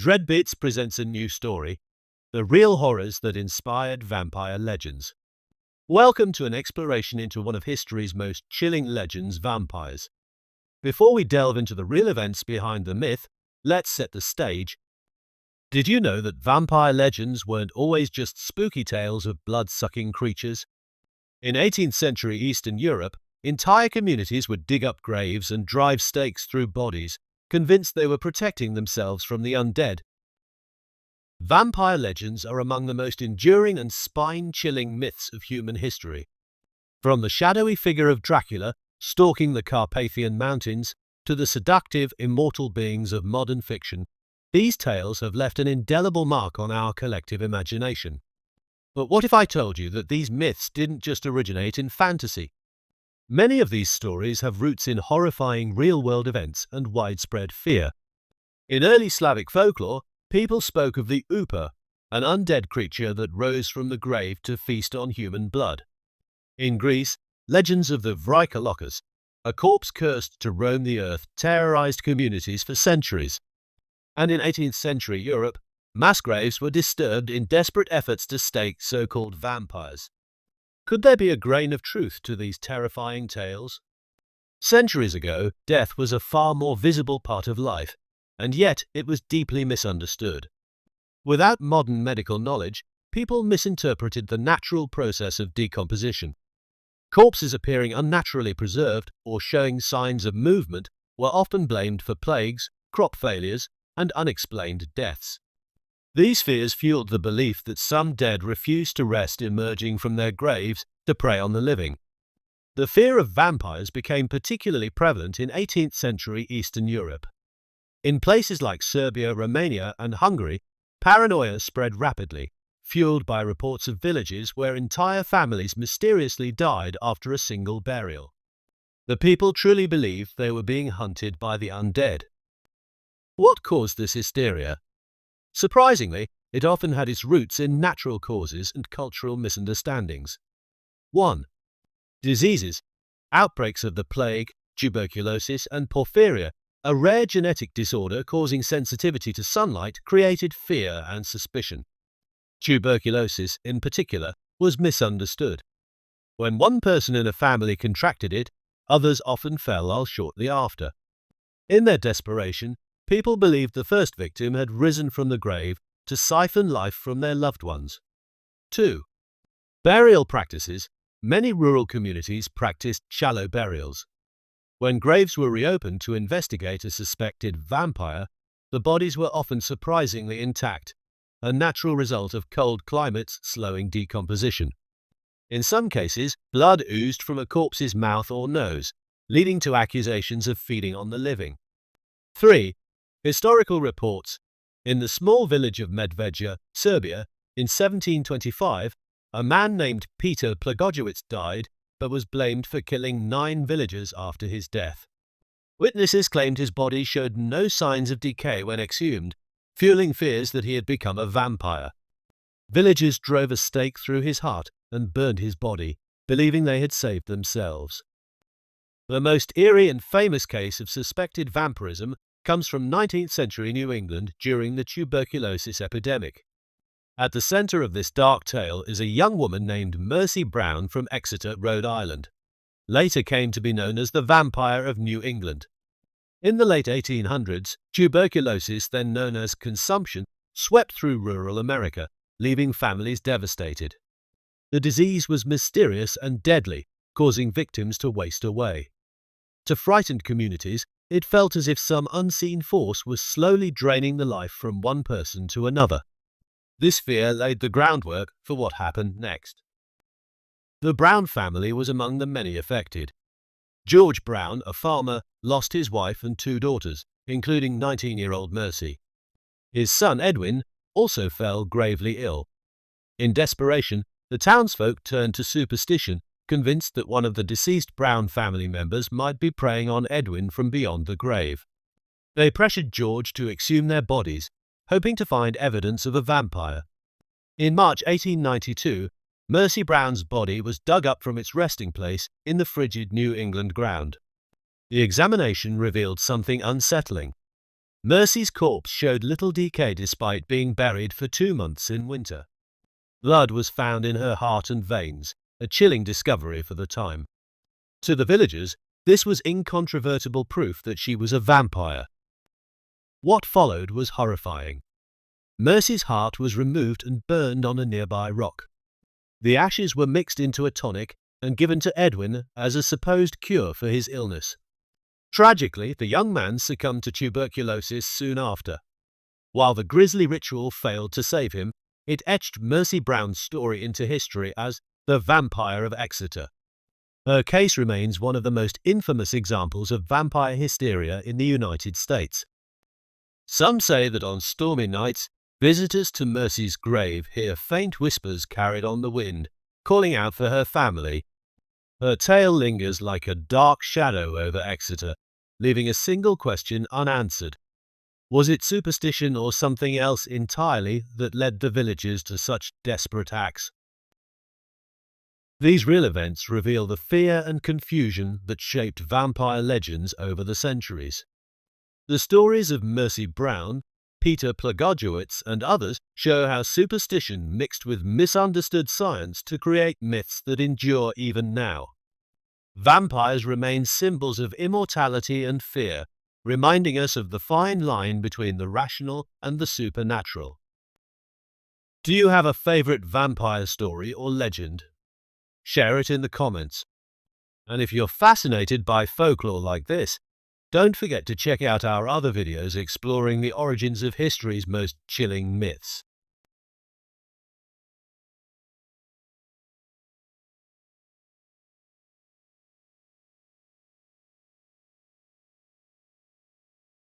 Dreadbeats presents a new story, the real horrors that inspired vampire legends. Welcome to an exploration into one of history's most chilling legends, vampires. Before we delve into the real events behind the myth, let's set the stage. Did you know that vampire legends weren't always just spooky tales of blood-sucking creatures? In 18th century Eastern Europe, entire communities would dig up graves and drive stakes through bodies, convinced they were protecting themselves from the undead. Vampire legends are among the most enduring and spine-chilling myths of human history. From the shadowy figure of Dracula stalking the Carpathian Mountains to the seductive, immortal beings of modern fiction, these tales have left an indelible mark on our collective imagination. But what if I told you that these myths didn't just originate in fantasy? Many of these stories have roots in horrifying real-world events and widespread fear. In early Slavic folklore, people spoke of the Upa, an undead creature that rose from the grave to feast on human blood. In Greece, legends of the Vrykolokas, a corpse cursed to roam the earth, terrorized communities for centuries. And in 18th century Europe, mass graves were disturbed in desperate efforts to stake so-called vampires. Could there be a grain of truth to these terrifying tales? Centuries ago, death was a far more visible part of life, and yet it was deeply misunderstood. Without modern medical knowledge, people misinterpreted the natural process of decomposition. Corpses appearing unnaturally preserved or showing signs of movement were often blamed for plagues, crop failures, and unexplained deaths. These fears fueled the belief that some dead refused to rest, emerging from their graves to prey on the living. The fear of vampires became particularly prevalent in 18th century Eastern Europe. In places like Serbia, Romania, and Hungary, paranoia spread rapidly, fueled by reports of villages where entire families mysteriously died after a single burial. The people truly believed they were being hunted by the undead. What caused this hysteria? Surprisingly, it often had its roots in natural causes and cultural misunderstandings. 1. Diseases. Outbreaks of the plague, tuberculosis, and porphyria, a rare genetic disorder causing sensitivity to sunlight, created fear and suspicion. Tuberculosis, in particular, was misunderstood. When one person in a family contracted it, others often fell ill shortly after. In their desperation, people believed the first victim had risen from the grave to siphon life from their loved ones. 2. Burial practices. Many rural communities practiced shallow burials. When graves were reopened to investigate a suspected vampire, the bodies were often surprisingly intact, a natural result of cold climates slowing decomposition. In some cases, blood oozed from a corpse's mouth or nose, leading to accusations of feeding on the living. 3. Historical reports. In the small village of Medvedja, Serbia, in 1725, a man named Peter Plagojewicz died, but was blamed for killing 9 villagers after his death. Witnesses claimed his body showed no signs of decay when exhumed, fueling fears that he had become a vampire. Villagers drove a stake through his heart and burned his body, believing they had saved themselves. The most eerie and famous case of suspected vampirism comes from 19th century New England during the tuberculosis epidemic. At the center of this dark tale is a young woman named Mercy Brown from Exeter, Rhode Island, later came to be known as the Vampire of New England. In the late 1800s, tuberculosis, then known as consumption, swept through rural America, leaving families devastated. The disease was mysterious and deadly, causing victims to waste away. To frightened communities, it felt as if some unseen force was slowly draining the life from one person to another. This fear laid the groundwork for what happened next. The Brown family was among the many affected. George Brown, a farmer, lost his wife and 2 daughters, including 19-year-old Mercy. His son Edwin also fell gravely ill. In desperation, the townsfolk turned to superstition, convinced that one of the deceased Brown family members might be preying on Edwin from beyond the grave. They pressured George to exhume their bodies, hoping to find evidence of a vampire. In March 1892, Mercy Brown's body was dug up from its resting place in the frigid New England ground. The examination revealed something unsettling. Mercy's corpse showed little decay despite being buried for 2 months in winter. Blood was found in her heart and veins, a chilling discovery for the time. To the villagers, this was incontrovertible proof that she was a vampire. What followed was horrifying. Mercy's heart was removed and burned on a nearby rock. The ashes were mixed into a tonic and given to Edwin as a supposed cure for his illness. Tragically, the young man succumbed to tuberculosis soon after. While the grisly ritual failed to save him, it etched Mercy Brown's story into history as the Vampire of Exeter. Her case remains one of the most infamous examples of vampire hysteria in the United States. Some say that on stormy nights, visitors to Mercy's grave hear faint whispers carried on the wind, calling out for her family. Her tale lingers like a dark shadow over Exeter, leaving a single question unanswered. Was it superstition or something else entirely that led the villagers to such desperate acts? These real events reveal the fear and confusion that shaped vampire legends over the centuries. The stories of Mercy Brown, Peter Plagojewicz, and others show how superstition mixed with misunderstood science to create myths that endure even now. Vampires remain symbols of immortality and fear, reminding us of the fine line between the rational and the supernatural. Do you have a favorite vampire story or legend? Share it in the comments. And if you're fascinated by folklore like this, don't forget to check out our other videos exploring the origins of history's most chilling myths.